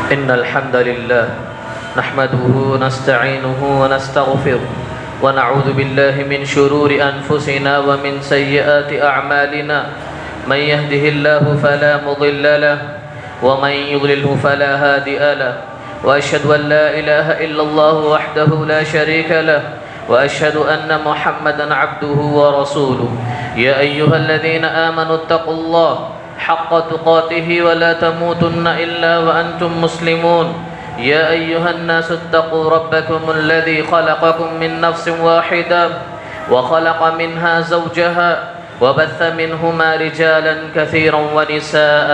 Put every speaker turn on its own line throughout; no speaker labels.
إن الحمد لله نحمده ونستعينه ونستغفره ونعوذ بالله من شرور أنفسنا ومن سيئات أعمالنا. من يهده الله فلا مضل له ومن يضلله فلا هادي له، وأشهد أن لا إله إلا الله وحده لا شريك له، وأشهد أن محمدا عبده ورسوله. يا أيها الذين آمنوا اتقوا الله حق تقاته ولا تموتن إلا وأنتم مسلمون. يا أيها الناس اتقوا ربكم الذي خلقكم من نفس واحدة وخلق منها زوجها وبث منهما رجالا كثيرا ونساء،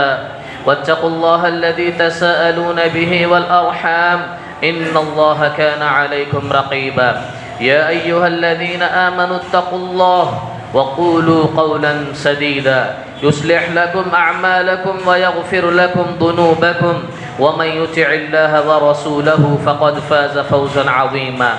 واتقوا الله الذي تساءلون به والأرحام إن الله كان عليكم رقيبا. يا أيها الذين آمنوا اتقوا الله وقولوا قولا سديدا يصلح لكم أعمالكم ويغفر لكم ذنوبكم، ومن يطع الله ورسوله فقد فاز فوزا عظيما.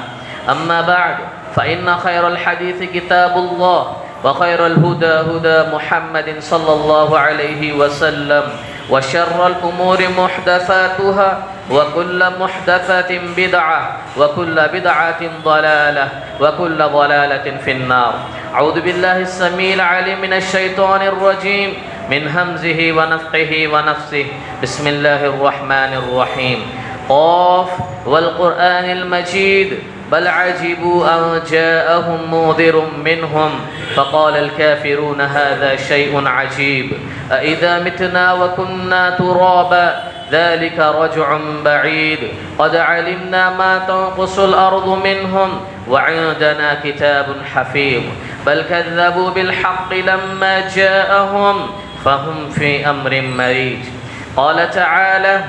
أما بعد فإن خير الحديث كتاب الله، وخير الهدى هدى محمد صلى الله عليه وسلم، وشر الأمور محدثاتها، وكل محدثة بدعة، وكل بدعة ضلالة، وكل ضلالة في النار. أعوذ بالله السميع العليم من الشيطان الرجيم من همزه ونفخه ونفثه. بسم الله الرحمن الرحيم. قاف والقرآن المجيد بل عجبوا أن جاءهم منذر منهم فقال الكافرون هذا شيء عجيب. أإذا متنا وكنا ترابا ذلك رجع بعيد. قد علمنا ما تنقص الأرض منهم وعندنا كتاب حفيظ. بل كذبوا بالحق لما جاءهم فهم في أمر مريج. قال تعالى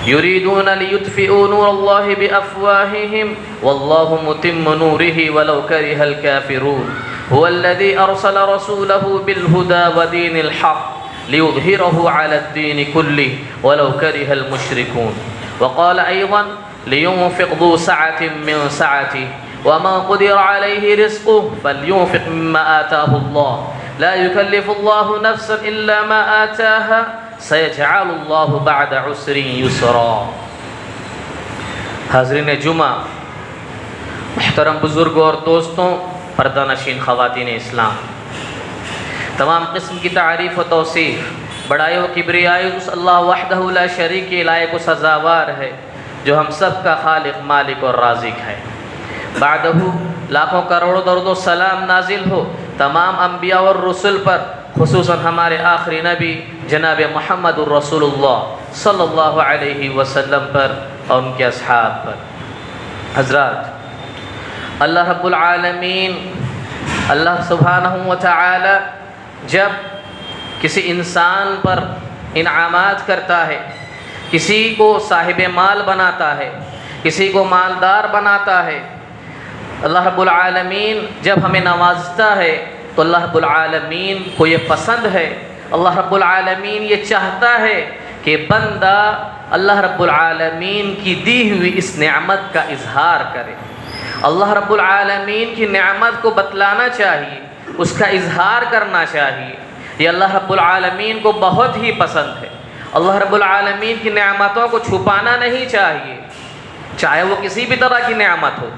يريدون ليطفئوا نور الله بأفواههم والله متم نوره ولو كره الكافرون. هو الذي أرسل رسوله بالهدى ودين الحق ليظهره على الدين كله ولو كره المشركون. وقال أيضا لينفق ذو سعة من سعته ومن قدر عليه رزقه فلينفق مما آتاه الله لا يكلف الله نفسا إلا ما آتاها سيجعل اللہ بعد عسر یسرا. حاضرین جمعہ، محترم بزرگوں اور دوستوں، پردہ نشین خواتین اسلام، تمام قسم کی تعریف و توصیف بڑائی و کبریائی اس اللہ وحدہ لا شریک کے لائق و سزاوار ہے جو ہم سب کا خالق، مالک اور رازق ہے. بعدہ لاکھوں کروڑوں درود و سلام نازل ہو تمام انبیاء اور رسل پر، خصوصاً ہمارے آخری نبی جناب محمد الرسول اللہ صلی اللہ علیہ وسلم پر اور ان کے اصحاب پر. حضرات، اللہ رب العالمین، اللہ سبحانہ و تعالی جب کسی انسان پر انعامات کرتا ہے، کسی کو صاحب مال بناتا ہے، کسی کو مالدار بناتا ہے، اللہ رب العالمین جب ہمیں نوازتا ہے تو اللہ رب العالمین کو یہ پسند ہے، اللہ رب العالمین یہ چاہتا ہے کہ بندہ اللہ رب العالمین کی دی ہوئی اس نعمت کا اظہار کرے. اللہ رب العالمین کی نعمت کو بتلانا چاہیے، اس کا اظہار کرنا چاہیے. یہ اللہ رب العالمین کو بہت ہی پسند ہے. اللہ رب العالمین کی نعمتوں کو چھپانا نہیں چاہیے، چاہے وہ کسی بھی طرح کی نعمت ہو،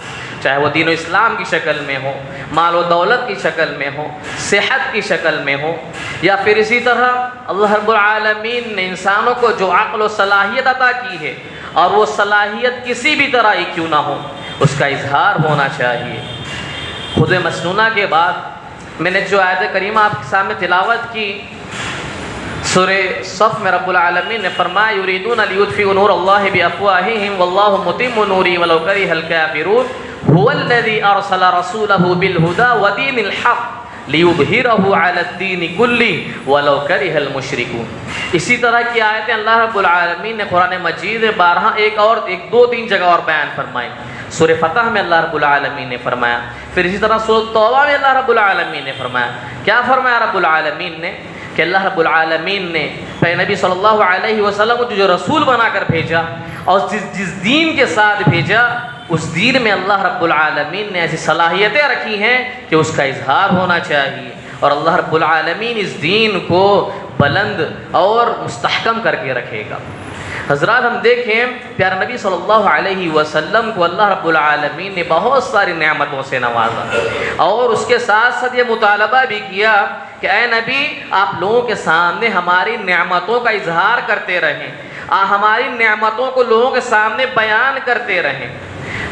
چاہے وہ دین و اسلام کی شکل میں ہو، مال و دولت کی شکل میں ہو، صحت کی شکل میں ہو، یا پھر اسی طرح اللہ رب العالمین نے انسانوں کو جو عقل و صلاحیت عطا کی ہے اور وہ صلاحیت کسی بھی طرح ہی کیوں نہ ہو، اس کا اظہار ہونا چاہیے. خود مسنونہ کے بعد میں نے جو آیت کریمہ آپ کے سامنے تلاوت کی، سورہ صف میں رب العالمین نے فرمایا یریدون لیطفئوا نور اللہ بافواہہم واللہ متم نورہ ولو کرہ الکافرون هو الذی ارسل رسولہ بالہدی ودین الحق لیظہرہ علی الدین کلہ ولو کرہ المشرکون. اسی طرح کی آیتیں اللہ رب العالمین نے قرآن مجید بارہا ایک دو تین جگہ اور بیان فرمائی. سورہ فتح میں اللہ رب العالمین نے فرمایا، پھر اسی طرح سورہ توبہ میں اللہ رب العالمین نے فرمایا. کیا فرمایا رب العالمین نے؟ کہ اللہ رب العالمین نے پہلے نبی صلی اللہ علیہ وسلم کو جو رسول بنا کر بھیجا اور جس دین کے ساتھ بھیجا، اس دین میں اللہ رب العالمین نے ایسی صلاحیتیں رکھی ہیں کہ اس کا اظہار ہونا چاہیے. اور اللہ رب العالمین اس دین کو بلند اور مستحکم کر کے رکھے گا۔ حضرات ہم دیکھیں پیارے نبی صلی اللہ علیہ وسلم کو اللہ رب العالمین نے بہت ساری نعمتوں سے نوازا، اور اس کے ساتھ ساتھ یہ مطالبہ بھی کیا کہ اے نبی آپ لوگوں کے سامنے ہماری نعمتوں کا اظہار کرتے رہیں، ہماری نعمتوں کو لوگوں کے سامنے بیان کرتے رہیں۔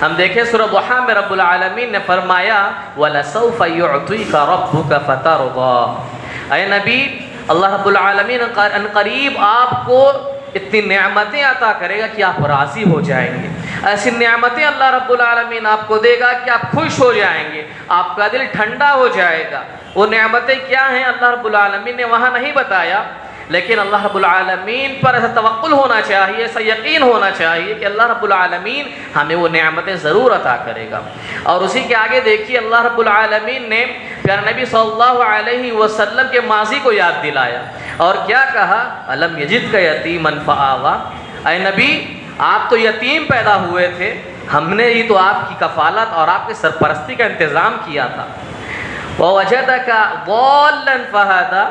ہم دیکھیں سورہ ضحیٰ میں رب العالمین نے فرمایا وَلَسَوْفَ يُعْطِيكَ رَبُّكَ فَتَرْضَىٰ، اے نبی اللہ رب العالمین ان قریب آپ کو اتنی نعمتیں عطا کرے گا کہ آپ راضی ہو جائیں گے۔ ایسی نعمتیں اللہ رب العالمین آپ کو دے گا کہ آپ خوش ہو جائیں گے، آپ کا دل ٹھنڈا ہو جائے گا۔ وہ نعمتیں کیا ہیں اللہ رب العالمین نے وہاں نہیں بتایا، لیکن اللہ رب العالمین پر ایسا توکل ہونا چاہیے، ایسا یقین ہونا چاہیے کہ اللہ رب العالمین ہمیں وہ نعمتیں ضرور عطا کرے گا۔ اور اسی کے آگے دیکھیے اللہ رب العالمین نے پیارے نبی صلی اللہ علیہ وسلم کے ماضی کو یاد دلایا، اور کیا کہا الم یجدک یتیما فآویٰ، اے نبی آپ تو یتیم پیدا ہوئے تھے، ہم نے ہی تو آپ کی کفالت اور آپ کی سرپرستی کا انتظام کیا تھا۔ ووجدک ضالا فہدیٰ،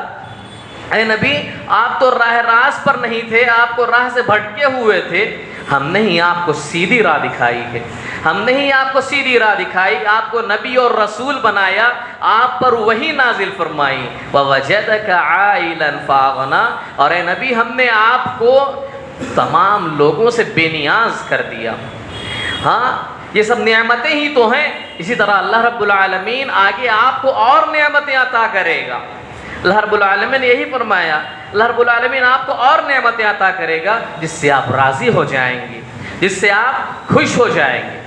اے نبی آپ تو راہ راست پر نہیں تھے، آپ کو راہ سے بھٹکے ہوئے تھے، ہم نے ہی آپ کو سیدھی راہ دکھائی ہے، ہم نے ہی آپ کو سیدھی راہ دکھائی، آپ کو نبی اور رسول بنایا، آپ پر وہی نازل فرمائی۔ وَوَجَدَكَ عَائِلًا فَأَغْنَىٰ، اور اے نبی ہم نے آپ کو تمام لوگوں سے بے نیاز کر دیا۔ ہاں یہ سب نعمتیں ہی تو ہیں، اسی طرح اللہ رب العالمین آگے آپ کو اور نعمتیں عطا کرے گا۔ اللہ رب العالمین نے یہی فرمایا، اللہ رب العالمین آپ کو اور نعمتیں عطا کرے گا جس سے آپ راضی ہو جائیں گے، جس سے آپ خوش ہو جائیں گے۔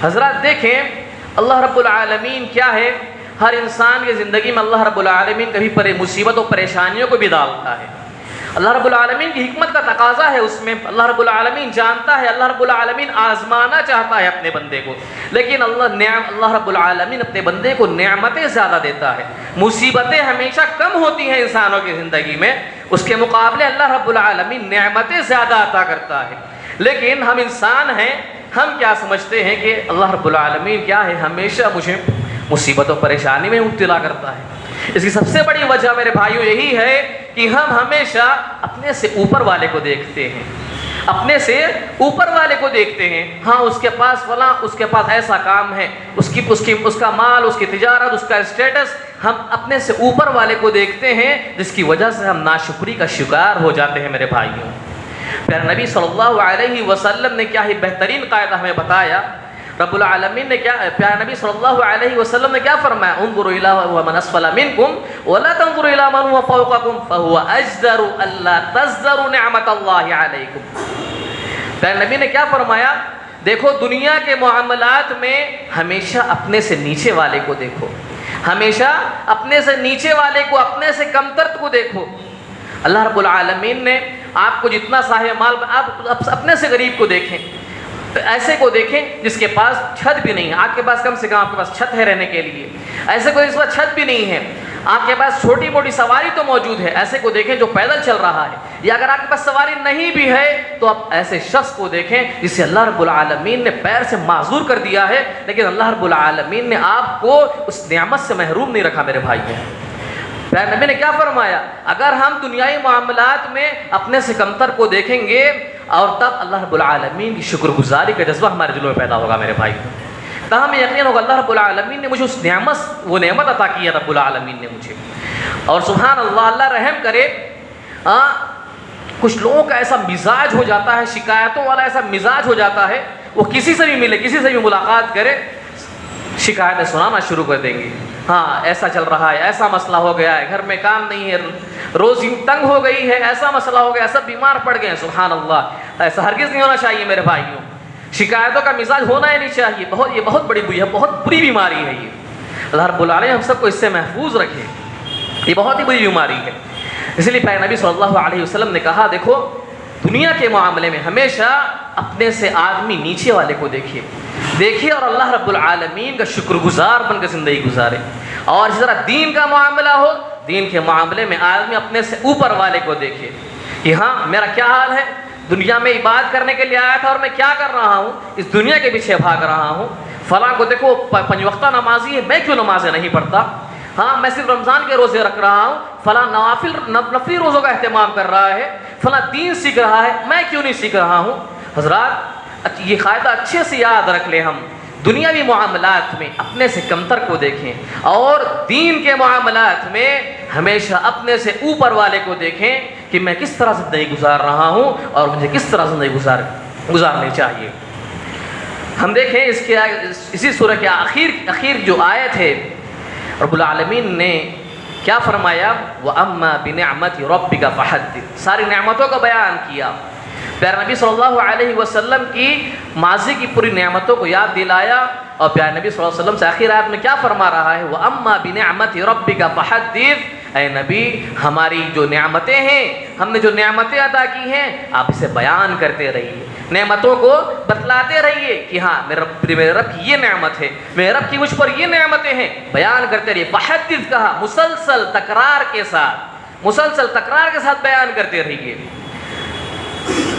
حضرات دیکھیں اللہ رب العالمین کیا ہے، ہر انسان کی زندگی میں اللہ رب العالمین کبھی مصیبت و پریشانیوں کو بھی ڈالتا ہے۔ اللہ رب العالمین کی حکمت کا تقاضا ہے اس میں، اللہ رب العالمین جانتا ہے، اللہ رب العالمین آزمانا چاہتا ہے اپنے بندے کو، لیکن اللہ رب العالمین اپنے بندے کو نعمتیں زیادہ دیتا ہے۔ مصیبتیں ہمیشہ کم ہوتی ہیں انسانوں کی زندگی میں، اس کے مقابلے اللہ رب العالمین نعمتیں زیادہ عطا کرتا ہے۔ لیکن ہم انسان ہیں، ہم کیا سمجھتے ہیں کہ اللہ رب العالمین کیا ہے، ہمیشہ مجھے مصیبت و پریشانی میں مبتلا کرتا ہے۔ اس کی سب سے بڑی وجہ میرے بھائیوں یہی ہے کہ ہم ہمیشہ اپنے سے اوپر والے کو دیکھتے ہیں، اپنے سے اوپر والے کو دیکھتے ہیں۔ ہاں اس کے پاس فلاں، اس کے پاس ایسا کام ہے، اس کا مال، اس کی تجارت، اس کا اسٹیٹس، ہم اپنے سے اوپر والے کو دیکھتے ہیں، جس کی وجہ سے ہم ناشکری کا شکار ہو جاتے ہیں میرے بھائیوں۔ پیارے نبی صلی اللہ علیہ وسلم نے کیا ہی بہترین قاعدہ ہمیں بتایا، رب العالمین نے کیا، پیارے نبی صلی اللہ علیہ وسلم نے کیا فرمایا، انظروا الی من اسفل منکم ولا تنظروا الی من هو فوقکم فهو اجدر الا تزدروا نعمت اللہ علیکم۔ پیارے نبی نے کیا فرمایا، دیکھو دنیا کے معاملات میں ہمیشہ اپنے سے نیچے والے کو دیکھو، ہمیشہ اپنے سے نیچے والے کو، اپنے سے کمتر کو دیکھو۔ اللہ رب العالمین نے آپ کو جتنا صاحب مال، آپ اپنے سے غریب کو دیکھیں، ایسے کو دیکھیں جس کے پاس چھت بھی نہیں ہے، آپ کے پاس کم سے کم آپ کے پاس چھت ہے رہنے کے لیے، ایسے کو جس پاس چھت بھی نہیں ہے، آپ کے پاس چھوٹی موٹی سواری تو موجود ہے، ایسے کو دیکھیں جو پیدل چل رہا ہے، یا اگر آپ کے پاس سواری نہیں بھی ہے تو آپ ایسے شخص کو دیکھیں جسے اللہ رب العالمین نے پیر سے معذور کر دیا ہے، لیکن اللہ رب العالمین نے آپ کو اس نعمت سے محروم نہیں رکھا میرے بھائی۔ پیارے نبی نے کیا فرمایا، اگر ہم دنیائی معاملات میں اپنے سے کمتر کو دیکھیں گے اور تب اللہ رب العالمین کی شکر گزاری کا جذبہ ہمارے دلوں میں پیدا ہوگا میرے بھائی، تب ہمیں یقین ہوگا اللہ رب العالمین نے مجھے وہ نعمت عطا کی ہے رب العالمین نے مجھے۔ اور سبحان اللہ، اللہ رحم کرے، کچھ لوگوں کا ایسا مزاج ہو جاتا ہے، شکایتوں والا ایسا مزاج ہو جاتا ہے، وہ کسی سے بھی ملے، کسی سے بھی ملاقات کرے، شکایتیں سنانا شروع کر دیں گے۔ ہاں ایسا چل رہا ہے، ایسا مسئلہ ہو گیا ہے، گھر میں کام نہیں ہے، روزی تنگ ہو گئی ہے، ایسا مسئلہ ہو گیا، سب بیمار پڑ گئے ہیں۔ سبحان اللہ، ایسا ہرگز نہیں ہونا چاہیے میرے بھائیوں، شکایتوں کا مزاج ہونا ہی نہیں چاہیے، یہ بہت بڑی بہت بری بیماری ہے یہ۔ اللہ رب العالمین ہم سب کو اس سے محفوظ رکھے، یہ بہت ہی بری بیماری ہے۔ اس لیے پیارے نبی صلی اللہ علیہ وسلم نے کہا، دیکھو دنیا کے معاملے میں ہمیشہ اپنے سے آدمی نیچے والے کو دیکھیے اور اللہ رب العالمین کا شکر گزار بن کے زندگی گزارے۔ اور اسی طرح دین کا معاملہ ہو، دین کے معاملے میں آدمی اپنے سے اوپر والے کو دیکھے کہ ہاں میرا کیا حال ہے، دنیا میں عبادت کرنے کے لیے آیا تھا اور میں کیا کر رہا ہوں، اس دنیا کے پیچھے بھاگ رہا ہوں۔ فلاں کو دیکھو 5 وقتہ نمازی ہے، میں کیوں نمازیں نہیں پڑھتا؟ ہاں میں صرف رمضان کے روزے رکھ رہا ہوں، فلاں نفلی روزوں کا اہتمام کر رہا ہے، فلاں دین سیکھ رہا ہے، میں کیوں نہیں سیکھ رہا ہوں؟ حضرات یہ قاعدہ اچھے سے یاد رکھ لیں، ہم دنیاوی معاملات میں اپنے سے کمتر کو دیکھیں اور دین کے معاملات میں ہمیشہ اپنے سے اوپر والے کو دیکھیں کہ میں کس طرح زندگی گزار رہا ہوں اور مجھے کس طرح زندگی گزارنی چاہیے۔ ہم دیکھیں اسی سورہ کے اخیر جو آیت ہے، رب العالمین نے کیا فرمایا؟ وَأَمَّا بِنِعْمَةِ رَبِّكَ فَحَدِّثْ، ساری نعمتوں کا بیان کیا، پیارے نبی صلی اللہ علیہ وسلم کی ماضی کی پوری نعمتوں کو یاد دلایا، اور پیارے نبی صلی اللہ علیہ وسلم سے آخر آیت میں کیا فرما رہا ہے؟ وَأَمَّا بِنِعْمَةِ رَبِّكَ فَحَدِّثْ، اے نبی ہماری جو نعمتیں ہیں، ہم نے جو نعمتیں عطا کی ہیں، آپ اسے بیان کرتے رہیے، نعمتوں کو بتلاتے رہیے کہ ہاں میرے رب کی یہ نعمت ہے، میرے رب کی مجھ پر یہ نعمتیں ہیں، بیان کرتے رہیے۔ فحدث کہا، مسلسل تکرار کے ساتھ بیان کرتے رہیے۔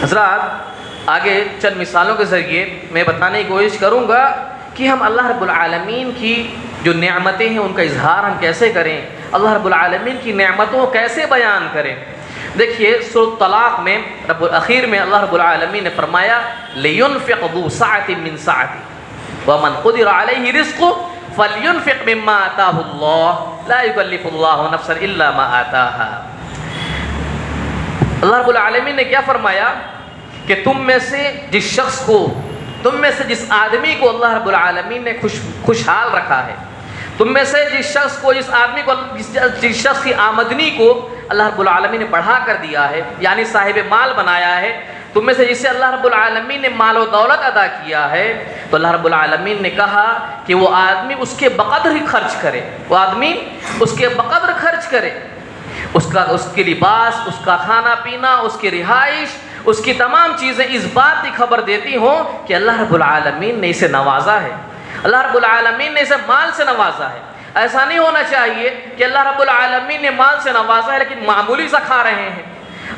حضرات آگے چند مثالوں کے ذریعے میں بتانے کی کوشش کروں گا کہ ہم اللہ رب العالمین کی جو نعمتیں ہیں ان کا اظہار ہم کیسے کریں، اللہ رب العالمین کی نعمتوں کو کیسے بیان کریں۔ دیکھیے سورۃ طلاق میں اخیر میں اللہ رب العالمین نے فرمایا لِيُنْفِقْ ذُو سَعَةٍ مِّن سَعَتِهِ وَمَنْ قُدِرَ عَلَيْهِ رِزْقُهُ فَلْيُنْفِقْ مِمَّا آتَاهُ اللَّهُ لَا يُكَلِّفُ اللَّهُ نَفْسًا إِلَّا مَا آتَاهَا۔ اللہ رب العالمین نے کیا فرمایا کہ تم میں سے جس آدمی کو اللہ رب العالمین نے خوشحال رکھا ہے، تم میں سے جس شخص کی آمدنی کو اللہ رب العالمین نے بڑھا کر دیا ہے، یعنی صاحب مال بنایا ہے، تم میں سے جسے اللہ رب العالمین نے مال و دولت عطا کیا ہے، تو اللہ رب العالمین نے کہا کہ وہ آدمی اس کے بقدر ہی خرچ کرے، اس کے لباس، اس کا کھانا پینا، اس کی رہائش، اس کی تمام چیزیں اس بات کی خبر دیتی ہوں کہ اللہ رب العالمین نے اسے نوازا ہے، اللہ رب العالمین نے اسے مال سے نوازا ہے۔ ایسا نہیں ہونا چاہیے کہ اللہ رب العالمین نے مال سے نوازا ہے لیکن معمولی سا کھا رہے ہیں،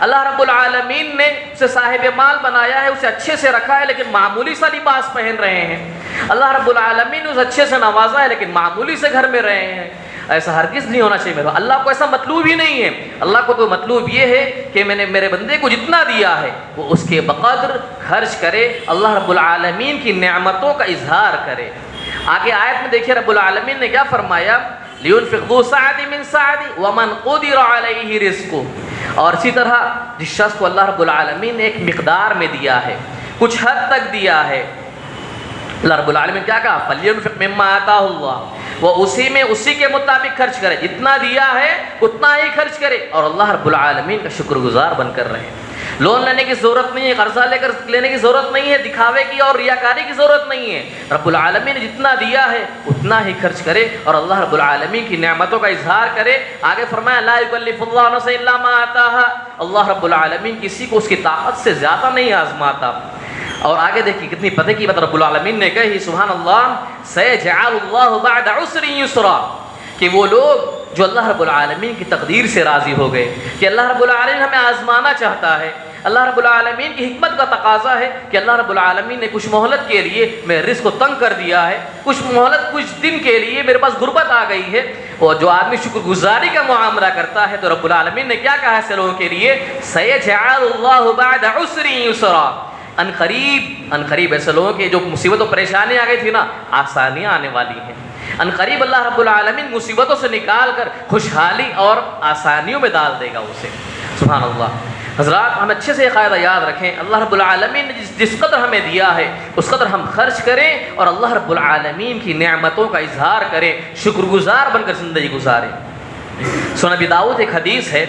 اللہ رب العالمین نے اسے صاحب مال بنایا ہے، اسے اچھے سے رکھا ہے لیکن معمولی سا لباس پہن رہے ہیں، اللہ رب العالمین نے اسے اچھے سے نوازا ہے لیکن معمولی سے گھر میں رہے ہیں۔ ایسا ہرگز نہیں ہونا چاہیے میرے، اللہ کو ایسا مطلوب ہی نہیں ہے، اللہ کو تو مطلوب یہ ہے کہ میں نے میرے بندے کو جتنا دیا ہے وہ اس کے بقدر خرچ کرے، اللہ رب العالمین کی نعمتوں کا اظہار کرے۔ آگے آیت میں دیکھیے رب العالمین نے کیا فرمایا؟ لِيُنْفِقْ ذُو سَعَةٍ مِّن سَعَتِهِ وَمَنْ قُدِرَ عَلَيْهِ رِزْقُهُ، اور اسی طرح جس شخص کو اللہ رب العالمین نے ایک مقدار میں دیا ہے، کچھ حد تک دیا ہے، اللہ رب العالمین کیا کہا؟ فَلْيُنْفِقْ مِمَّا آتَاهُ اللَّهُ، وہ اسی کے مطابق خرچ کرے، جتنا دیا ہے اتنا ہی خرچ کرے اور اللہ رب العالمین کا شکر گزار بن کر رہے۔ لون لینے کی ضرورت نہیں ہے، قرضہ لینے کی ضرورت نہیں ہے، دکھاوے کی اور ریاکاری کی ضرورت نہیں ہے، رب العالمین نے جتنا دیا ہے اتنا ہی خرچ کرے اور اللہ رب العالمین کی نعمتوں کا اظہار کرے۔ آگے فرمایا لا یکلف اللہ نفسا الا ما آتاها، اللہ رب العالمین کسی کو اس کی طاقت سے زیادہ نہیں آزماتا۔ اور آگے دیکھیے کتنی پتہ کی بات رب العالمین نے کہی، سبحان اللہ، سيجعل الله بعد عسر يسرا، کہ وہ لوگ جو اللہ رب العالمین کی تقدیر سے راضی ہو گئے کہ اللہ رب العالمین ہمیں آزمانا چاہتا ہے، اللہ رب العالمین کی حکمت کا تقاضا ہے کہ اللہ رب العالمین نے کچھ مہلت کے لیے میرے رزق کو تنگ کر دیا ہے، کچھ مہلت کچھ دن کے لیے میرے پاس غربت آ گئی ہے، اور جو آدمی شکر گزاری کا معاملہ کرتا ہے تو رب العالمین نے کیا کہا ہے ایسے لوگوں کے لیے؟ سيجعل الله بعد عسر يسرا، ان قریب ایسے لوگوں کے جو مصیبت و پریشانی آ گئی تھی نا، آسانیاں آنے والی ہیں، ان قریب اللہ رب العالمین مصیبتوں سے نکال کر خوشحالی اور آسانیوں میں ڈال دے گا اسے، سبحان اللہ۔ حضرات ہم اچھے سے یہ قاعدہ یاد رکھیں، اللہ رب العالمین نے جس قدر ہمیں دیا ہے اس قدر ہم خرچ کریں اور اللہ رب العالمین کی نعمتوں کا اظہار کریں، شکر گزار بن کر زندگی گزاریں۔ سنن ابی داؤد ایک حدیث ہے،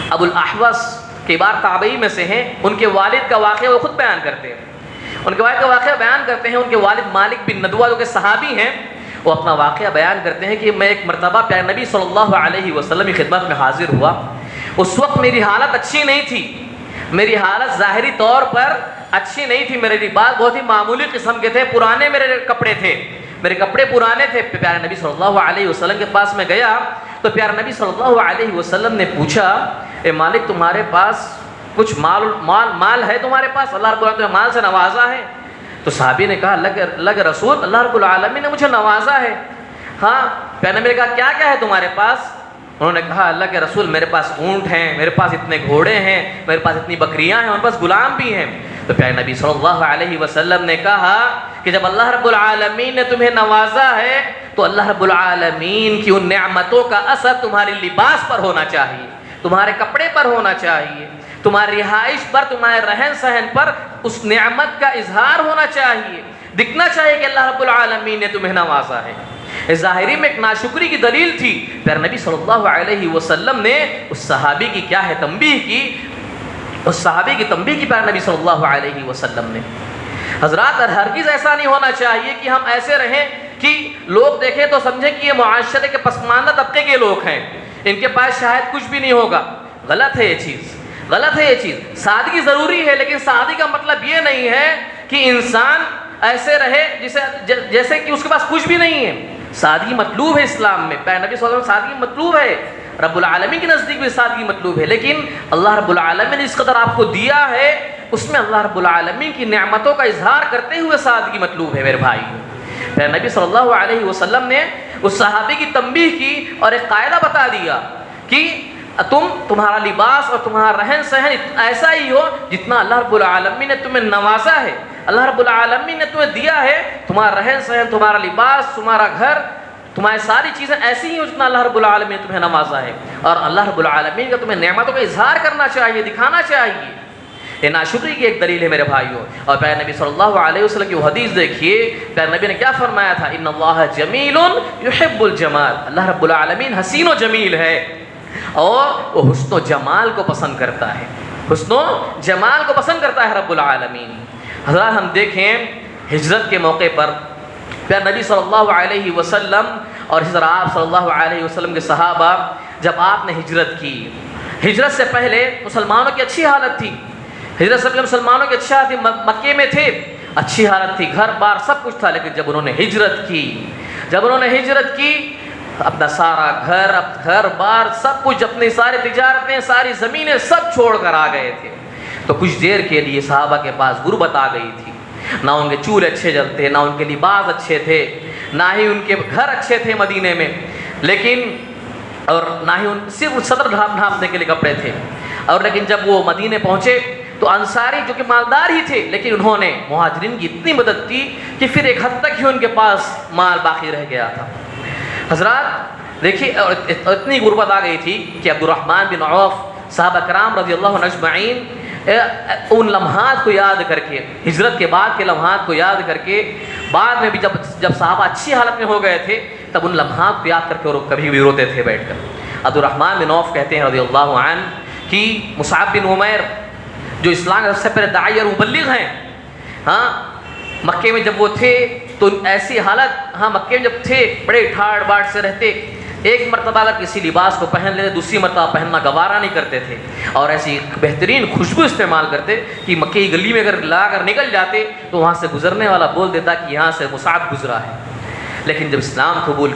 ابو الاحوص کبار تابعی میں سے ہیں، ان کے والد کا واقعہ وہ خود بیان کرتے ہیں، ان کے والد کا واقعہ بیان کرتے ہیں، ان کے والد مالک بن ندوہ جو کہ صحابی ہیں، وہ اپنا واقعہ بیان کرتے ہیں کہ میں ایک مرتبہ پیارے نبی صلی اللہ علیہ وسلم کی خدمت میں حاضر ہوا، اس وقت میری حالت اچھی نہیں تھی، میری حالت ظاہری طور پر اچھی نہیں تھی، میرے لباس بہت ہی معمولی قسم کے تھے، پرانے میرے کپڑے تھے، میرے کپڑے پرانے تھے۔ پیارے نبی صلی اللہ علیہ وسلم کے پاس میں گیا تو پیارے نبی صلی اللہ علیہ وسلم نے پوچھا، اے مالک تمہارے پاس کچھ مال ہے تمہارے پاس؟ اللہ رب العالمین نے مال سے نوازا ہے؟ تو صحابی نے کہا لگ رسول، اللہ رب العالمین نے مجھے نوازا ہے، ہاں پیارے نبی نے کہا کیا کیا ہے تمہارے پاس؟ انہوں نے کہا اللہ کے رسول میرے پاس اونٹ ہیں، میرے پاس اتنے گھوڑے ہیں، میرے پاس اتنی بکریاں ہیں، میرے پاس غلام بھی ہیں۔ تو پیارے نبی صلی اللہ علیہ وسلم نے کہا کہ جب اللہ رب العالمین نے تمہیں نوازا ہے تو اللہ رب العالمین کی ان نعمتوں کا اثر تمہارے لباس پر ہونا چاہیے، تمہارے کپڑے پر ہونا چاہیے، تمہاری رہائش پر، تمہارے رہن سہن پر اس نعمت کا اظہار ہونا چاہیے، دکھنا چاہیے کہ اللہ رب العالمین نے تمہیں نوازا ہے۔ اس ظاہری میں ایک ناشکری کی دلیل تھی۔ پھر نبی صلی اللہ علیہ وسلم نے اس صحابی کی کیا ہے تنبیہ کی، اس صحابی کی تنبیہ کی پیر نبی صلی اللہ علیہ وسلم نے۔ حضرات ہرگز ایسا نہیں ہونا چاہیے کہ ہم ایسے رہیں کہ لوگ دیکھیں تو سمجھیں کہ یہ معاشرے کے پسماندہ طبقے کے لوگ ہیں، ان کے پاس شاید کچھ بھی نہیں ہوگا۔ غلط ہے یہ چیز، غلط ہے یہ چیز۔ سادگی ضروری ہے، لیکن سادگی کا مطلب یہ نہیں ہے کہ انسان ایسے رہے جیسے کہ اس کے پاس کچھ بھی نہیں ہے۔ سادگی مطلوب ہے اسلام میں، پیارے نبی صلی اللہ علیہ وسلم سادگی مطلوب ہے، رب العالمین کے نزدیک بھی سادگی مطلوب ہے، لیکن اللہ رب العالمین نے اس قدر آپ کو دیا ہے، اس میں اللہ رب العالمین کی نعمتوں کا اظہار کرتے ہوئے سادگی مطلوب ہے میرے بھائی۔ پھر نبی صلی اللہ علیہ وسلم نے اس صحابی کی تنبیہ کی اور ایک قاعدہ بتا دیا کہ تمہارا لباس اور تمہارا رہن سہن ایسا ہی ہو جتنا اللہ رب العالمین نے تمہیں نوازا ہے، اللہ رب العالمین نے تمہیں دیا ہے، تمہارا رہن سہن، تمہارا لباس، تمہارا گھر، تمہاری ساری چیزیں ایسی ہی ہوں جتنا اللہ رب العالمین نے تمہیں نوازا ہے، اور اللہ رب العالمین کا تمہیں نعمتوں کا اظہار کرنا چاہیے، دکھانا چاہیے۔ یہ ناشکری کی ایک دلیل ہے میرے بھائیوں۔ اور پیارے نبی صلی اللہ علیہ وسلم کی وہ حدیث دیکھیے، پیارے نبی نے کیا فرمایا تھا، ان اللہ جمیل یحب الجمال، اللہ رب العالمین حسین و جمیل ہے اور وہ حسن و جمال کو پسند کرتا ہے، حسن و جمال کو پسند کرتا ہے رب العالمین۔ حضرات ہم دیکھیں ہجرت کے موقع پر پیارے نبی صلی اللہ علیہ وسلم اور اسی طرح آپ صلی اللہ علیہ وسلم کے صحابہ، جب آپ نے ہجرت کی، ہجرت سے پہلے مسلمانوں کی اچھی حالت تھی، ہجرت سے پہلے مسلمانوں کی اچھی حالت تھی، مکے میں تھے، اچھی حالت تھی، گھر بار سب کچھ تھا، لیکن جب انہوں نے ہجرت کی اپنا سارا گھر بار سب کچھ، اپنی ساری تجارتیں، ساری زمینیں سب چھوڑ کر آ گئے تھے، تو کچھ دیر کے لیے صحابہ کے پاس غربت آ گئی تھی، نہ ان کے چولہے اچھے جلتے، نہ ان کے لباس اچھے تھے، نہ ہی ان کے گھر اچھے تھے مدینے میں، اور نہ ہی صرف صدر ڈھانپنے کے لیے کپڑے تھے، لیکن جب وہ مدینے پہنچے تو انصاری جو کہ مالدار ہی تھے، لیکن انہوں نے مہاجرین کی اتنی مدد کی کہ پھر ایک حد تک ہی ان کے پاس مال باقی رہ گیا تھا۔ حضرات دیکھیے اتنی غربت آ گئی تھی کہ عبد الرحمن بن عوف، صحابہ کرام رضی اللہ عنہ اجمعین، ان لمحات کو یاد کر کے، ہجرت کے بعد کے لمحات کو یاد کر کے، بعد میں بھی جب صحابہ اچھی حالت میں ہو گئے تھے تب ان لمحات کو یاد کر کے اور کبھی بھی روتے تھے بیٹھ کر۔ عبد الرحمن بن عوف کہتے ہیں رضی اللہ عنہ کہ مصعب بن عمیر جو اسلام کے سب سے پہلے داعی اور مبلغ ہیں، مکے میں جب وہ تھے تو ایسی حالت، مکے میں جب تھے بڑے ٹھاڑ باڑ سے رہتے، ایک مرتبہ اگر کسی لباس کو پہن لیتے دوسری مرتبہ پہننا گوارا نہیں کرتے تھے، اور ایسی بہترین خوشبو استعمال کرتے کہ مکے کی گلی میں اگر لا کر نکل جاتے تو وہاں سے گزرنے والا بول دیتا کہ یہاں سے مصعب گزرا ہے۔ لیکن جب اسلام قبول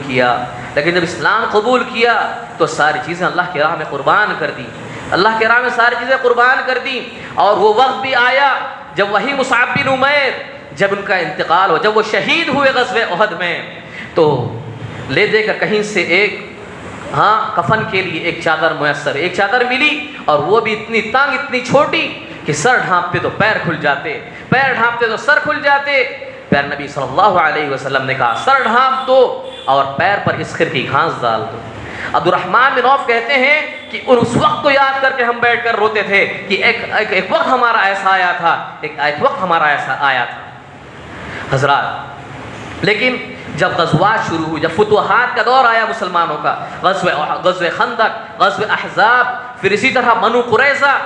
کیا تو ساری چیزیں اللہ کی راہ میں قربان کر دی، اللہ کے راہ میں ساری چیزیں قربان کر دی، اور وہ وقت بھی آیا جب وہی مصعب بن عمیر جب ان کا انتقال ہو، جب وہ شہید ہوئے غزوہ احد میں، تو لے دے کر کہیں سے ایک کفن کے لیے ایک چادر میسر، ایک چادر ملی، اور وہ بھی اتنی تنگ، اتنی چھوٹی کہ سر ڈھانپتے تو پیر کھل جاتے، پیر ڈھانپتے تو سر کھل جاتے۔ پیر نبی صلی اللہ علیہ وسلم نے کہا سر ڈھانپ دو اور پیر پر اسخر کی گھاس ڈال دو۔ عبد الرحمن بن عوف کہتے ہیں کہ اس وقت کو یاد کر کے ہم بیٹھ کر روتے تھے کہ ایک وقت ہمارا ایسا آیا تھا، ایک وقت ہمارا ایسا آیا تھا۔ حضرات لیکن جب غزوات شروع ہوئی، جب فتوحات کا دور آیا مسلمانوں کا، غزوہ خندق، غزوہ احزاب، پھر اسی طرح بنو قریظہ،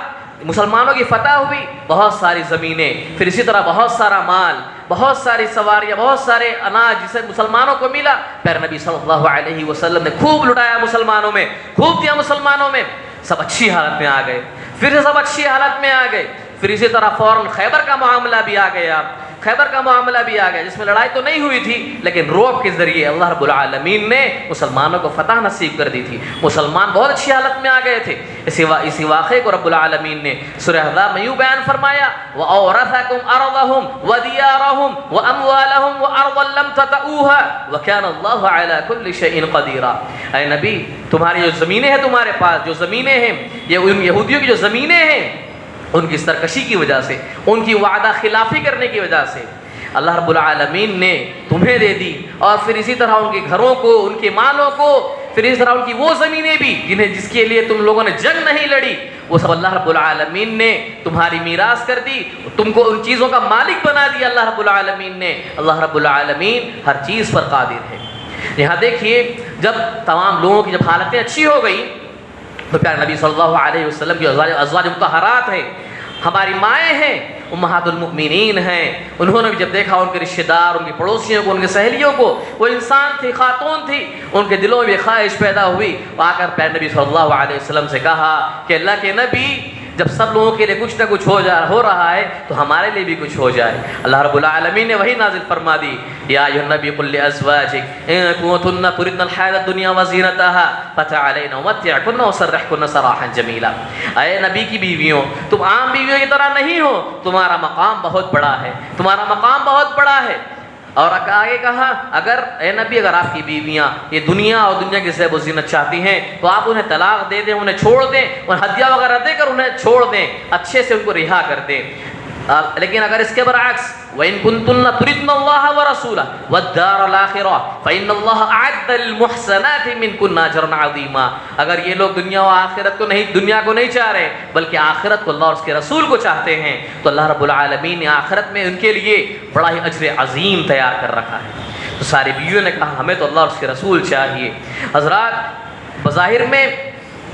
مسلمانوں کی فتح ہوئی، بہت ساری زمینیں، پھر اسی طرح بہت سارا مال، بہت ساری سواریاں، بہت سارے اناج جسے مسلمانوں کو ملا، پھر نبی صلی اللہ علیہ وسلم نے خوب لٹایا مسلمانوں میں، خوب دیا مسلمانوں میں، سب اچھی حالت میں آ گئے، پھر سب اچھی حالت میں آ گئے، پھر اسی طرح فوراً خیبر کا معاملہ بھی آ گیا، خیبر کا معاملہ بھی آ گیا جس میں لڑائی تو نہیں ہوئی تھی لیکن رعب کے ذریعے اللہ رب العالمین نے مسلمانوں کو فتح نصیب کر دی تھی. مسلمان بہت اچھی حالت میں آ گئے تھے. اسی واقعے کو رب العالمین نے سورہ احزاب میں یوں بیان فرمایا وَأَوْرَثَكُمْ أَرْضَهُمْ وَدِيَارَهُمْ وَأَمْوَالَهُمْ وَأَرْضًا لَمْ تَطَئُوهَا وَكَانَ اللَّهُ عَلَى كُلِّ شَيْءٍ قَدِيرًا. اے نبی تمہاری جو زمینیں ہیں تمہارے پاس جو زمینیں ہیں یہ ان یہودیوں کی جو زمینیں ہیں ان کی سرکشی کی وجہ سے ان کی وعدہ خلافی کرنے کی وجہ سے اللہ رب العالمین نے تمہیں دے دی. اور پھر اسی طرح ان کے گھروں کو ان کے مالوں کو پھر اسی طرح ان کی وہ زمینیں بھی جس کے لیے تم لوگوں نے جنگ نہیں لڑی وہ سب اللہ رب العالمین نے تمہاری میراث کر دی. تم کو ان چیزوں کا مالک بنا دیا اللہ رب العالمین نے. اللہ رب العالمین ہر چیز پر قادر ہے. یہاں دیکھیے جب تمام لوگوں کی جب حالتیں اچھی ہو گئی تو پیارے نبی صلی اللہ علیہ وسلم کی ازواج مطہرات ہیں ہماری مائیں ہیں امہات المؤمنین ہیں. انہوں نے بھی جب دیکھا ان کے رشتہ دار ان کی پڑوسیوں کو ان کی سہیلیوں کو وہ انسان تھی خاتون تھی ان کے دلوں میں خواہش پیدا ہوئی. آ کر پیارے نبی صلی اللہ علیہ وسلم سے کہا کہ اللہ کے نبی جب سب لوگوں کے لیے کچھ نہ کچھ ہو رہا ہے تو ہمارے لیے بھی کچھ ہو جائے. اللہ رب العالمین نے وہی نازل فرما دی یا ایھا النبی قل لازواجک ان کنتن تردن الحیاۃ الدنیا وزینتها فتعالین امتعکن واسرحکن سراحا جمیلا. اے نبی کی بیویوں تم عام بیویوں کی طرح نہیں ہو تمہارا مقام بہت بڑا ہے تمہارا مقام بہت بڑا ہے. اور آگے کہا اگر اے نبی اگر آپ کی بیویاں یہ دنیا اور دنیا کی زیب و زینت چاہتی ہیں تو آپ انہیں طلاق دے دیں انہیں چھوڑ دیں اور ہدیہ وغیرہ دے کر انہیں چھوڑ دیں اچھے سے ان کو رہا کر دیں. لیکن اگر اس کے برعکس وَإِن كُنتُنَّ تُرِدْنَ اللَّهَ وَرَسُولَهُ وَالدَّارَ الْآخِرَةَ فَإِنَّ اللَّهَ أَعَدَّ لِلْمُحْسَنَاتِ مِنكُنَّ أَجْرًا عَظِيمًا. اگر یہ لوگ دنیا و آخرت کو نہیں دنیا کو نہیں چاہ رہے بلکہ آخرت کو اللہ اور اس کے رسول کو چاہتے ہیں تو اللہ رب العالمین نے آخرت میں ان کے لیے بڑا ہی اجر عظیم تیار کر رکھا ہے. تو ساری بیویوں نے کہا ہمیں تو اللہ اور اس کے رسول چاہیے. حضرات بظاہر میں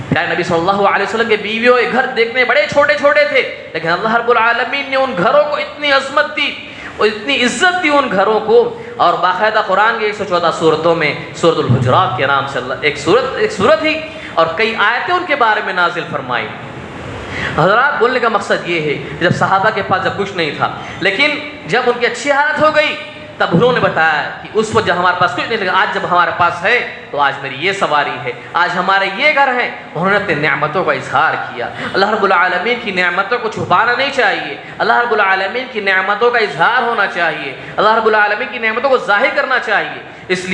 پیارے نبی صلی اللہ علیہ وسلم کے بیویوں کے گھر دیکھنے بڑے چھوٹے چھوٹے تھے لیکن اللہ رب العالمین نے ان گھروں کو اتنی عظمت دی اور اتنی عزت دی ان گھروں کو. اور باقاعدہ قرآن کی 114 صورتوں میں سورۃ الحجرات کے نام سے اللہ ایک صورت ہی اور کئی آیتیں ان کے بارے میں نازل فرمائی. حضرات بولنے کا مقصد یہ ہے کہ جب صحابہ کے پاس جب کچھ نہیں تھا لیکن جب ان کی اچھی حالت ہو گئی تب انہوں نے بتایا کہ اس وقت جب ہمارے پاس کچھ نہیں لگا آج جب ہمارے پاس ہے تو آج میری یہ سواری ہے آج ہمارے یہ گھر ہے. انہوں نے اپنے نعمتوں کا اظہار کیا. اللہ رب العالمین کی نعمتوں کو چھپانا نہیں چاہیے. اللہ رب العالمین کی نعمتوں کا اظہار ہونا چاہیے. اللہ رب العالمین کی نعمتوں کو ظاہر کرنا چاہیے. اس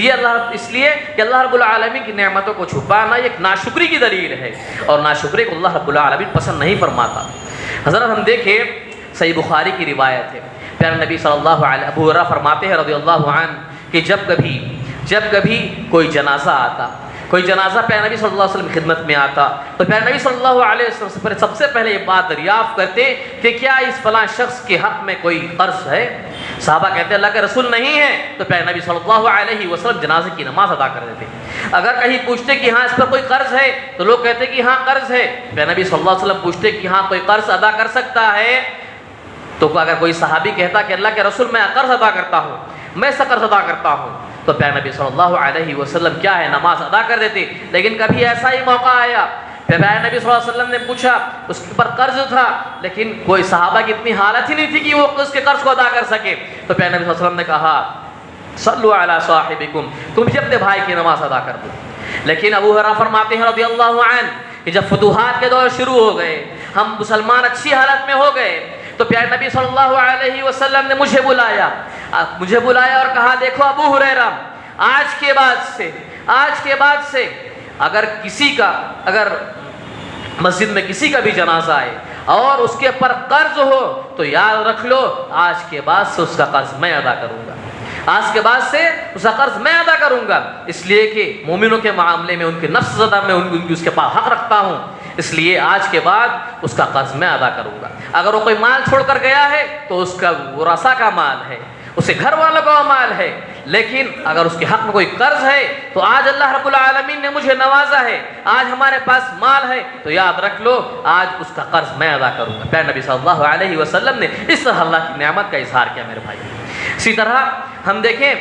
لیے کہ اللہ رب العالمین کی نعمتوں کو چھپانا ایک ناشکری کی دلیل ہے اور ناشکری کو اللہ رب العالمین پسند نہیں فرماتا. حضرت ہم دیکھیں صحیح بخاری کی روایت ہے پیارے نبی صلی اللہ علیہ ابو ہریرہ فرماتے ہیں رضی اللہ عنہ کہ جب کبھی کوئی جنازہ آتا کوئی جنازہ پیارے نبی صلی اللہ علیہ وسلم کی خدمت میں آتا تو پیارے نبی صلی اللہ علیہ وسلم سب سے پہلے یہ بات دریافت کرتے کہ کیا اس فلاں شخص کے حق میں کوئی قرض ہے. صحابہ کہتے ہیں اللہ کے رسول نہیں ہے تو پیارے نبی صلی اللہ علیہ وسلم جنازے کی نماز ادا کر دیتے. اگر کہیں پوچھتے کہ ہاں اس پر کوئی قرض ہے تو لوگ کہتے کہ ہاں قرض ہے. پیارے نبی صلی اللہ علیہ وسلم پوچھتے کہ ہاں کوئی قرض ادا کر سکتا ہے تو اگر کوئی صحابی کہتا کہ اللہ کے رسول میں قرض ادا کرتا ہوں میں اس کا قرض ادا کرتا ہوں تو پیارے نبی صلی اللہ علیہ وسلم کیا ہے نماز ادا کر دیتے. لیکن کبھی ایسا ہی موقع آیا پیارے نبی صلی اللہ علیہ وسلم نے پوچھا اس کے پر قرض تھا لیکن کوئی صحابہ کی اتنی حالت ہی نہیں تھی کہ وہ اس کے قرض کو ادا کر سکے تو پیارے نبی صلی اللہ علیہ وسلم نے کہا صلو علی صاحبکم تم بھی اپنے بھائی کی نماز ادا کر دو. لیکن ابو ہریرہ فرماتے ہیں رضی اللہ عنہ کہ جب فتوحات کے دور شروع ہو گئے ہم مسلمان اچھی حالت میں ہو گئے تو پیارے نبی صلی اللہ علیہ وسلم نے مجھے بلایا اور کہا دیکھو ابو ہریرہ آج کے بعد سے اگر مسجد میں کسی کا بھی جنازہ آئے اور اس کے پر قرض ہو تو یاد رکھ لو آج کے بعد سے اس کا قرض میں ادا کروں گا. آج کے بعد سے اس کا قرض میں ادا کروں گا اس لیے کہ مومنوں کے معاملے میں ان کے نفس زدہ میں اس کے پاس حق رکھتا ہوں اس لیے آج کے بعد اس کا قرض میں ادا کروں گا. اگر وہ کوئی مال چھوڑ کر گیا ہے تو اس کا ورثہ کا مال ہے اسے گھر والوں کا مال ہے لیکن اگر اس کے حق میں کوئی قرض ہے تو آج اللہ رب العالمین نے مجھے نوازا ہے آج ہمارے پاس مال ہے تو یاد رکھ لو آج اس کا قرض میں ادا کروں گا. پیارے نبی صلی اللہ علیہ وسلم نے اس طرح اللہ کی نعمت کا اظہار کیا میرے بھائی. اسی طرح ہم دیکھیں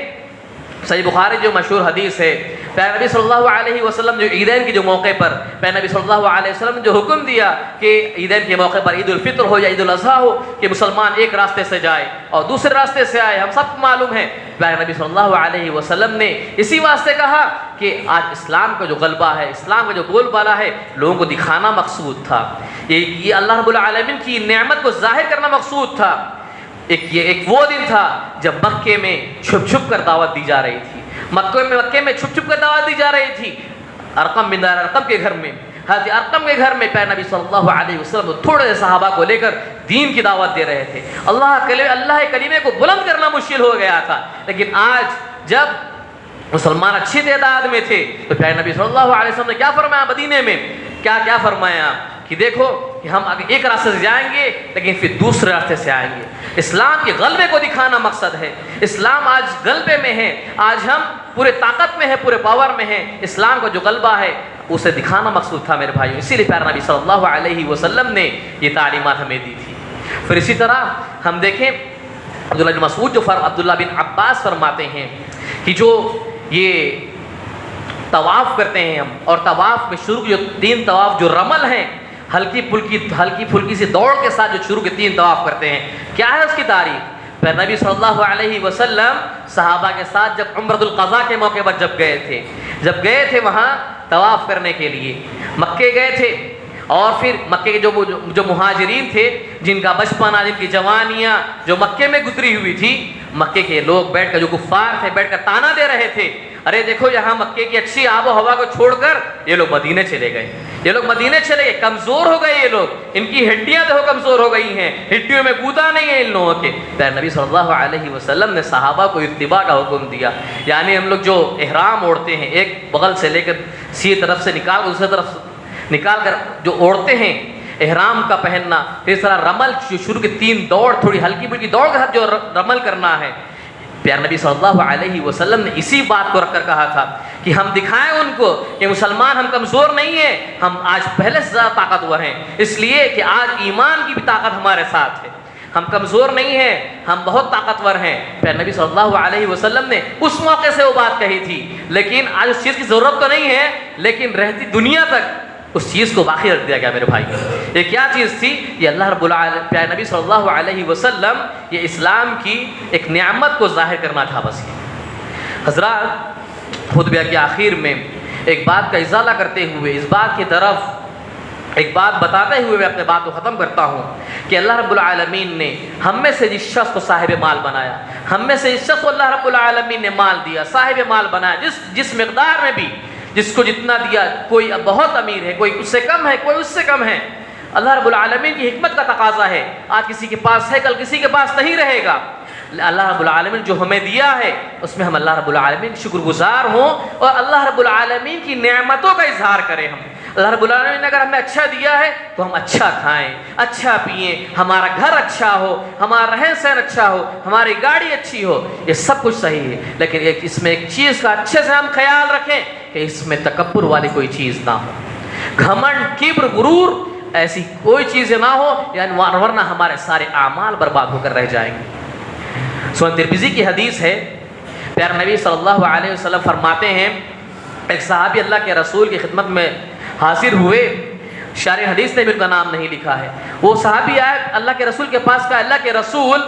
صحیح بخاری جو مشہور حدیث ہے پیارے نبی صلی اللہ علیہ وسلم جو عیدین کے جو موقع پر پیارے نبی صلی اللہ علیہ وسلم نے جو حکم دیا کہ عیدین کے موقع پر عید الفطر ہو یا عید الاضحیٰ ہو کہ مسلمان ایک راستے سے جائے اور دوسرے راستے سے آئے، ہم سب کو معلوم ہے پیارے نبی صلی اللہ علیہ وسلم نے اسی واسطے کہا کہ آج اسلام کا جو غلبہ ہے، اسلام کا جو بول بالا ہے، لوگوں کو دکھانا مقصود تھا، یہ اللہ رب العالمین کی نعمت کو ظاہر کرنا مقصود تھا۔ ایک وہ دن تھا جب مکے میں چھپ چھپ کر دعوت دی جا رہی تھی، مکے میں چھپ چھپ کر دعوت دی جا رہی تھی۔ ارقم بن ارقم کے گھر میں، حضرت ارقم کے گھر میں پیارے نبی صلی اللہ علیہ وسلم تھوڑے سے صحابہ کو لے کر دین کی دعوت دے رہے تھے۔ اللہ کلمے کو بلند کرنا مشکل ہو گیا تھا، لیکن آج جب مسلمان اچھی تعداد میں تھے تو پیارے نبی صلی اللہ علیہ وسلم نے کیا فرمایا مدینے میں، کیا فرمایا کہ دیکھو کہ ہم ایک راستے سے جائیں گے لیکن پھر دوسرے راستے سے آئیں گے۔ اسلام کے غلبے کو دکھانا مقصد ہے، اسلام آج غلبے میں ہے، آج ہم پورے طاقت میں ہیں، پورے پاور میں ہیں، اسلام کا جو غلبہ ہے اسے دکھانا مقصود تھا میرے بھائیوں، اسی لیے پیارے نبی صلی اللہ علیہ وسلم نے یہ تعلیمات ہمیں دی تھی۔ پھر اسی طرح ہم دیکھیں عبداللہ بن مسعود عبداللہ بن عباس فرماتے ہیں کہ جو یہ طواف کرتے ہیں ہم، اور طواف میں شروع جو 3 طواف جو رمل ہیں، ہلکی پھلکی سی دوڑ کے ساتھ جو شروع کے 3 طواف کرتے ہیں، کیا ہے اس کی تعریف؟ پھر نبی صلی اللہ علیہ وسلم صحابہ کے ساتھ جب عمرۃ القضاء کے موقع پر جب گئے تھے وہاں طواف کرنے کے لیے، مکے گئے تھے، اور پھر مکے کے جو مہاجرین تھے، جن کا بچپنا، جن کی جوانیاں جو مکے میں گزری ہوئی تھی، مکے کے لوگ بیٹھ کر، جو کفار تھے، بیٹھ کر تانا دے رہے تھے، ارے دیکھو یہاں مکے کی اچھی آب و ہوا کو چھوڑ کر یہ لوگ مدینے چلے گئے، کمزور ہو گئے یہ لوگ، ان کی ہڈیاں دیکھو کمزور ہو گئی ہیں، ہڈیوں میں گودا نہیں ہے ان لوگوں کے۔ پیارے نبی صلی اللہ علیہ وسلم نے صحابہ کو اتباع کا حکم دیا، یعنی ہم لوگ جو احرام اوڑھتے ہیں، ایک بغل سے لے کر سی طرف سے نکال کر دوسری طرف نکال کر جو اوڑھتے ہیں، احرام کا پہننا، پھر اس طرح رمل شروع کے 3 دوڑ، تھوڑی ہلکی پھلکی دوڑ کے ساتھ جو رمل کرنا ہے، پیارے نبی صلی اللہ علیہ وسلم نے اسی بات کو رکھ کر کہا تھا کہ ہم دکھائیں ان کو کہ مسلمان ہم کمزور نہیں ہیں، ہم آج پہلے سے زیادہ طاقتور ہیں، اس لیے کہ آج ایمان کی بھی طاقت ہمارے ساتھ ہے، ہم کمزور نہیں ہیں، ہم بہت طاقتور ہیں۔ پیارے نبی صلی اللہ علیہ وسلم نے اس موقع سے وہ بات کہی تھی، لیکن آج اس چیز کی ضرورت تو نہیں ہے، لیکن رہتی دنیا تک اس چیز کو باقی رکھ دیا گیا میرے بھائی۔ یہ کیا چیز تھی؟ یہ اللہ رب العالمین پیارے نبی صلی اللہ علیہ وسلم یہ اسلام کی ایک نعمت کو ظاہر کرنا تھا بس۔ حضرات، خطبہ کے آخر میں ایک بات کا ازالہ کرتے ہوئے، اس بات کی طرف ایک بات بتاتے ہوئے میں اپنے بات کو ختم کرتا ہوں کہ اللہ رب العالمین نے ہم میں سے جس شخص کو صاحب مال بنایا، ہم میں سے جس شخص کو اللہ رب العالمین نے مال دیا، صاحب مال بنایا، جس مقدار میں بھی، جس کو جتنا دیا، کوئی بہت امیر ہے، کوئی اس سے کم ہے، کوئی اس سے کم ہے، اللہ رب العالمین کی حکمت کا تقاضا ہے، آج کسی کے پاس ہے، کل کسی کے پاس نہیں رہے گا، اللہ رب العالمین جو ہمیں دیا ہے اس میں ہم اللہ رب العالمین کی شکر گزار ہوں اور اللہ رب العالمین کی نعمتوں کا اظہار کریں۔ ہم اللہ رب العالمین نے اگر ہمیں اچھا دیا ہے تو ہم اچھا کھائیں، اچھا پئیں، ہمارا گھر اچھا ہو، ہمارا رہن سہن اچھا ہو، ہماری گاڑی اچھی ہو، یہ سب کچھ صحیح ہے، لیکن اس میں ایک چیز کا اچھے سے ہم خیال رکھیں کہ اس میں تکبر والی کوئی چیز نہ ہو، گھمنڈ، کبر، غرور، ایسی کوئی چیزیں نہ ہو، یعنی ورنہ ہمارے سارے اعمال برباد ہو کر رہ جائیں گے۔ سنن ترمذی کی حدیث ہے، پیارے نبی صلی اللہ علیہ وسلم فرماتے ہیں، ایک صحابی اللہ کے رسول کی خدمت میں حاضر ہوئے، شارح حدیث نے بھی ان کا نام نہیں لکھا ہے، وہ صحابی آئے اللہ کے رسول کے پاس، کہا اللہ کے رسول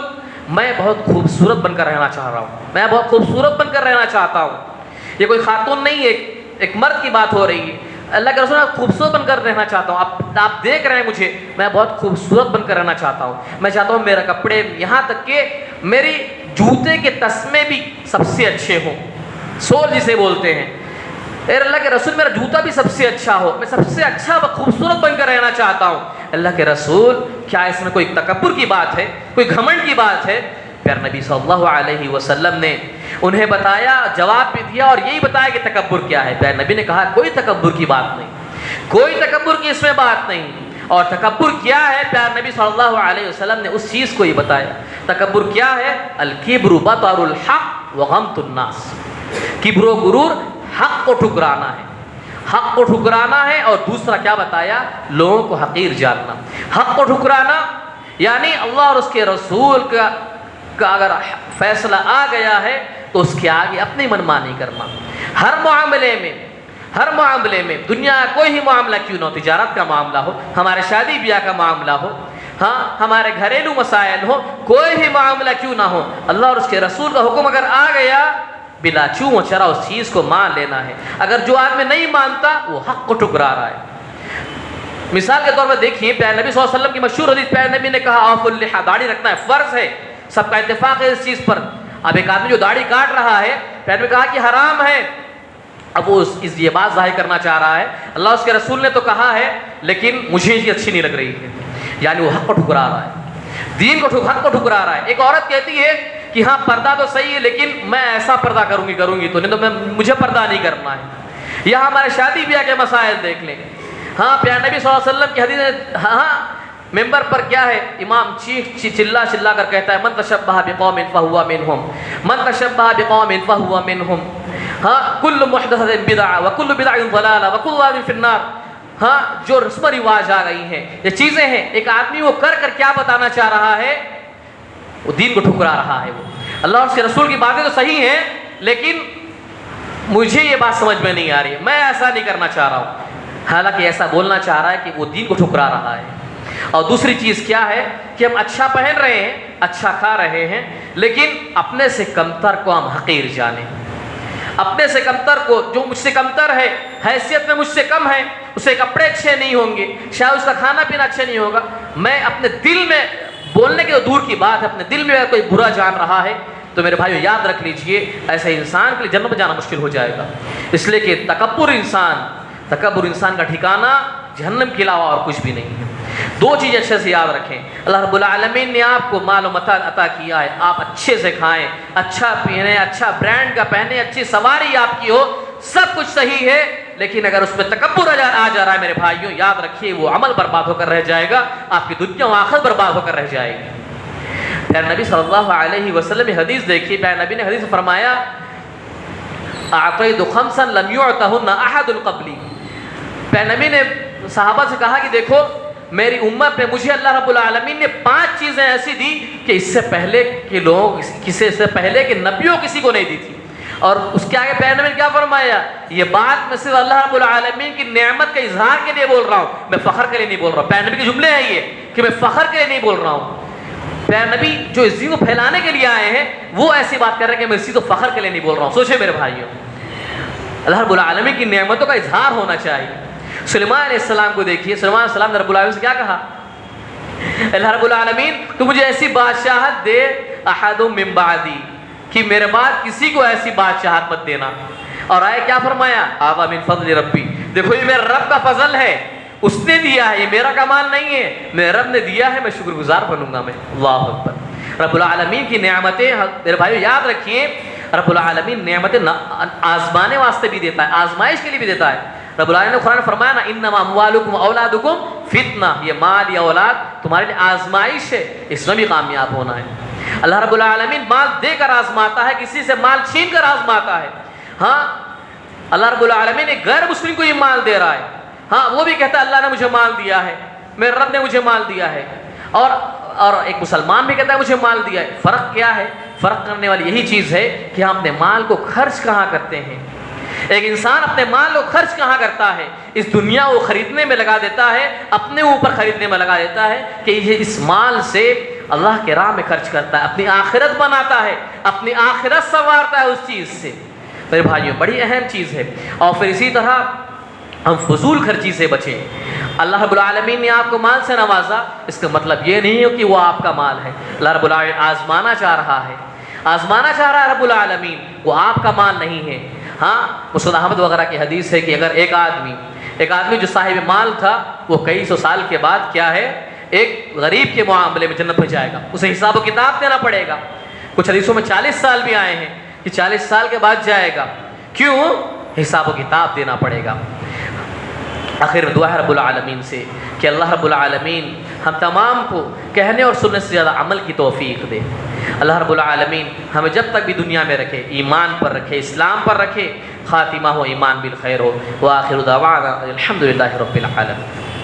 میں بہت خوبصورت بن کر رہنا چاہ رہا ہوں، میں بہت خوبصورت بن کر رہنا چاہتا ہوں، یہ کوئی خاتون نہیں ہے، ایک مرد کی بات ہو رہی ہے، اللہ کے رسول میں خوبصورت بن کر رہنا چاہتا ہوں، آپ دیکھ رہے ہیں مجھے، میں بہت خوبصورت بن کر رہنا چاہتا ہوں، میں چاہتا ہوں میرے کپڑے، یہاں تک کہ میری جوتے کے تسمے بھی سب سے اچھے ہوں، سول جسے بولتے ہیں، اے اللہ کے رسول میرا جوتا بھی سب سے اچھا ہو، میں سب سے اچھا خوبصورت بن کر رہنا چاہتا ہوں۔ اللہ کے رسول کیا اس میں کوئی تکبر کی بات ہے، کوئی گھمنڈ کی بات ہے؟ پیارے نبی صلی اللہ علیہ وسلم نے انہیں بتایا، جواب بھی دیا اور یہی بتایا کہ تکبر کیا ہے۔ پیارے نبی نے کہا کوئی تکبر کی بات نہیں، کوئی تکبر کی اس میں بات نہیں، اور تکبر کیا ہے؟ پیارے نبی صلی اللہ علیہ وسلم نے اس چیز کو ہی بتایا، تکبر کیا ہے؟ الکبر بطر الحق وغمط الناس، کبر و غرور حق کو ٹھکرانا ہے، حق کو ٹھکرانا ہے، اور دوسرا کیا بتایا؟ لوگوں کو حقیر جاننا۔ حق کو ٹھکرانا یعنی اللہ اور اس کے رسول کا اگر فیصلہ آ گیا ہے تو اس کے آگے اپنی منمانی کرنا، ہر معاملے میں دنیا کا کوئی ہی معاملہ کیوں نہ ہو، تجارت کا معاملہ ہو، ہمارے شادی بیاہ کا معاملہ ہو، ہاں ہمارے گھریلو مسائل ہو، کوئی بھی معاملہ کیوں نہ ہو، اللہ اور اس کے رسول کا حکم اگر آ گیا بلا چوں و چرا اس چیز کو مان لینا ہے۔ اگر جو آدمی نہیں مانتا وہ حق کو ٹکرا رہا ہے۔ مثال کے طور پر دیکھیے پیارے نبی صلی اللہ علیہ وسلم کی مشہور حدیث، پیارے نبی نے کہا اوفوا اللحیٰ، داڑھی رکھنا ہے فرض ہے، سب کا اتفاق ہے اس چیز پر۔ اب ایک آدمی جو داڑھی کاٹ رہا ہے، پیارے نبی نے کہا کہ حرام ہے، اب وہ یہ بات ظاہر کرنا چاہ رہا ہے اللہ اس کے رسول نے تو کہا ہے لیکن مجھے یہ اچھی نہیں لگ رہی ہے، یعنی وہ حق کو ٹھکرا رہا ہے، دین کو حق کو ٹھکرا رہا ہے۔ ایک عورت کہتی ہے کہ ہاں پردہ تو صحیح ہے لیکن میں ایسا پردہ کروں گی تو نہیں تو مجھے پردہ نہیں کرنا ہے۔ یا ہمارے شادی بیاہ کے مسائل دیکھ لیں، ہاں پیارے نبی صلی اللہ علیہ وسلم کی حدیث ہے، ہاں ممبر پر کیا ہے امام چلا کر کہتا ہے من تشبہ بقوم فہو منہم، من تشبہ بقوم فہو منہم، ہاں کل محدثۃ بدعہ وکل بدعۃ ضلالہ وکل ضلالۃ فی النار۔ ہاں جو رسم و رواج آ گئی ہیں، یہ چیزیں ہیں، ایک آدمی وہ کر کیا بتانا چاہ رہا ہے، وہ دین کو ٹھکرا رہا ہے۔ وہ اللہ اور اس کے رسول کی باتیں تو صحیح ہیں لیکن مجھے یہ بات سمجھ میں نہیں آ رہی ہے، میں ایسا نہیں کرنا چاہ رہا ہوں، حالانکہ ایسا بولنا چاہ رہا ہے کہ وہ دین کو ٹھکرا رہا ہے۔ اور دوسری چیز کیا ہے کہ ہم اچھا پہن رہے ہیں، اچھا کھا رہے ہیں، لیکن اپنے سے کمتر کو ہم حقیر جانیں، اپنے سے کمتر کو، جو مجھ سے کمتر ہے، حیثیت میں مجھ سے کم ہے، اسے کپڑے اچھے نہیں ہوں گے، شاید اس کا کھانا پینا اچھا نہیں ہوگا، میں اپنے دل میں، بولنے کے تو دور کی بات ہے، اپنے دل میں اگر کوئی برا جان رہا ہے تو میرے بھائیو یاد رکھ لیجئے ایسے انسان کے لیے جنت میں جانا مشکل ہو جائے گا۔ اس لیے کہ تکبر انسان کا ٹھکانہ جہنم کے علاوہ اور کچھ بھی نہیں ہے۔ دو چیزیں اچھے سے یاد رکھیں، اللہ رب العالمین نے آپ کو مال و متاع عطا کیا ہے، آپ اچھے سے کھائیں، اچھا پہنیں، اچھا برانڈ کا پہنیں، اچھی سواری آپ کی ہو، سب کچھ صحیح ہے، لیکن اگر اس پہ تکبر آ جا رہا ہے میرے بھائیوں، یاد رکھیے وہ عمل برباد ہو کر رہ جائے گا، آپ کی دنیا و آخرت برباد ہو کر رہ جائے گی۔ پیارے نبی صلی اللہ علیہ وسلم حدیث دیکھیے، پیارے نبی نے حدیث میں فرمایا اعطیت خمسا لم یعطہن احد قبلی۔ پیارے نبی نے صحابہ سے کہا کہ دیکھو میری امت میں مجھے اللہ رب العالمین نے 5 چیزیں ایسی دی کہ اس سے پہلے کے لوگ، کسی سے پہلے کے نبیوں کسی کو نہیں دی تھی، اور اس کے آگے پیارے نبی نے کیا فرمایا، یہ بات میں صرف اللہ رب العالمین کی نعمت کے اظہار کے لیے بول رہا ہوں، میں فخر کے لیے نہیں بول رہا ہوں۔ پیارے نبی کے جملے ہیں یہ کہ میں فخر کے لیے نہیں بول رہا ہوں۔ پیارے نبی جو اس دین کو پھیلانے کے لیے آئے ہیں وہ ایسی بات کر رہے ہیں کہ میں اسی تو فخر کے لیے نہیں بول رہا ہوں۔ سوچے میرے بھائیوں، اللہ رب العالمین کی نعمتوں کا اظہار ہونا چاہیے۔ سلیمان علیہ السلام کو دیکھیے، سلیمان علیہ السلام نے رب العالمین سے کیا کہا، اللہ رب العالمین تو مجھے ایسی بادشاہت دے احد من بعدی، کہ میرے بعد کسی کو ایسی بادشاہت مت دینا۔ اور آئے کیا فرمایا، آوا من فضل ربی، دیکھو یہ میرے رب کا فضل ہے، اس نے دیا ہے، یہ میرا کمال نہیں ہے، میرے رب نے دیا ہے، میں شکر گزار بنوں گا میں۔ اللہ اکبر۔ رب العالمین کی نعمتیں میرے بھائیو یاد رکھیے، رب العالمین نعمتیں آزمانے واسطے بھی دیتا ہے، آزمائش کے لیے بھی دیتا ہے۔ رب العالمین نے قرآن میں فرمایا نا انما اموالکم اولادکم فتنہ، یہ مال یا اولاد تمہارے لیے آزمائش ہے، اس میں بھی کامیاب ہونا ہے۔ اللہ رب العالمین مال دے کر آزماتا ہے، کسی سے مال چھین کر آزماتا ہے۔ ہاں اللہ رب العالمین ایک غیر مسلم کو یہ مال دے رہا ہے، ہاں وہ بھی کہتا ہے اللہ نے مجھے مال دیا ہے، میرے رب نے مجھے مال دیا ہے، اور ایک مسلمان بھی کہتا ہے مجھے مال دیا ہے۔ فرق کیا ہے؟ فرق کرنے والی یہی چیز ہے کہ ہم اپنے مال کو خرچ کہاں کرتے ہیں۔ ایک انسان اپنے مال کو خرچ کہاں کرتا ہے، اس دنیا کو خریدنے میں لگا دیتا ہے، اپنے اوپر خریدنے میں لگا دیتا ہے کہ یہ اس مال سے اللہ کے راہ میں خرچ کرتا ہے، اپنی آخرت بناتا ہے، اپنی آخرت سنوارتا ہے اس چیز سے۔ میرے بھائیوں بڑی اہم چیز ہے۔ اور پھر اسی طرح ہم فضول خرچی سے بچیں۔ اللہ رب العالمین نے آپ کو مال سے نوازا، اس کا مطلب یہ نہیں ہے کہ وہ آپ کا مال ہے، اللہ رب العالمین آزمانا چاہ رہا ہے، آزمانا چاہ رہا ہے رب العالمین، وہ آپ کا مال نہیں ہے۔ ہاں مسند احمد وغیرہ کی حدیث ہے کہ اگر ایک آدمی جو صاحب مال تھا وہ کئی سو سال کے بعد کیا ہے، ایک غریب کے معاملے میں جنت میں جائے گا، اسے حساب و کتاب دینا پڑے گا۔ کچھ حدیثوں میں 40 سال بھی آئے ہیں کہ 40 سال کے بعد جائے گا، کیوں؟ حساب و کتاب دینا پڑے گا۔ آخر میں دعا ہے رب العالمین سے کہ اللہ رب العالمین ہم تمام کو کہنے اور سننے سے زیادہ عمل کی توفیق دے۔ اللہ رب العالمین ہمیں جب تک بھی دنیا میں رکھے، ایمان پر رکھے، اسلام پر رکھے، خاتمہ ہو ایمان بالخیر ہو۔ وآخر دعوانا الحمدللہ رب العالمین۔